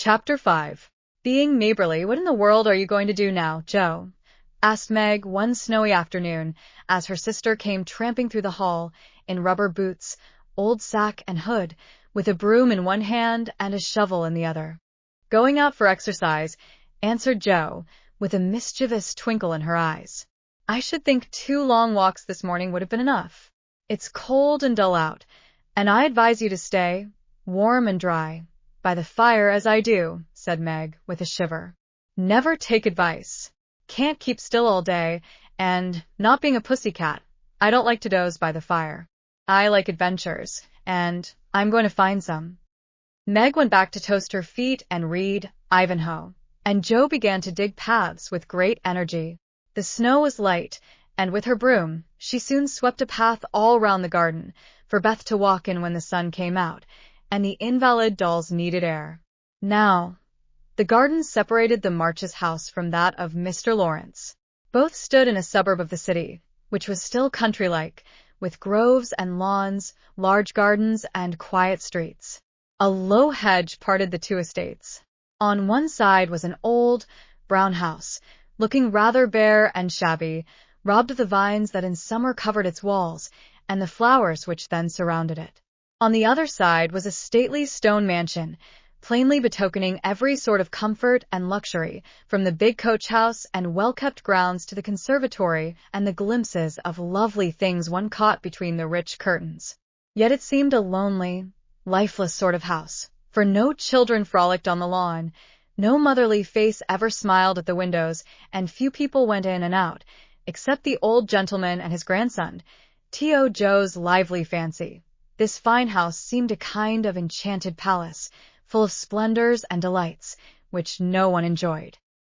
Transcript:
Chapter 5. Being neighborly. What in the world are you going to do now, Joe? Asked Meg one snowy afternoon as her sister came tramping through the hall in rubber boots, old sack and hood, with a broom in one hand and a shovel in the other. Going out for exercise, answered Joe, with a mischievous twinkle in her eyes. I should think 2 long walks this morning would have been enough. It's cold and dull out, and I advise you to stay, warm and dry, by the fire as I do, said Meg, with a shiver. Never take advice. Can't keep still all day, and, not being a pussycat, I don't like to doze by the fire. I like adventures, and I'm going to find some. Meg went back to toast her feet and read Ivanhoe, and Joe began to dig paths with great energy. The snow was light, and with her broom, she soon swept a path all round the garden, for Beth to walk in when the sun came out, and the invalid dolls needed air. Now, the garden separated the Marches' house from that of Mr. Lawrence. Both stood in a suburb of the city, which was still country-like, with groves and lawns, large gardens, and quiet streets. A low hedge parted the 2 estates. On one side was an old, brown house, looking rather bare and shabby, robbed of the vines that in summer covered its walls, and the flowers which then surrounded it. On the other side was a stately stone mansion, plainly betokening every sort of comfort and luxury, from the big coach-house and well-kept grounds to the conservatory and the glimpses of lovely things one caught between the rich curtains. Yet it seemed a lonely, lifeless sort of house, for no children frolicked on the lawn, no motherly face ever smiled at the windows, and few people went in and out, except the old gentleman and his grandson, T.O. Joe's lively fancy. This fine house seemed a kind of enchanted palace, full of splendors and delights, which no one enjoyed.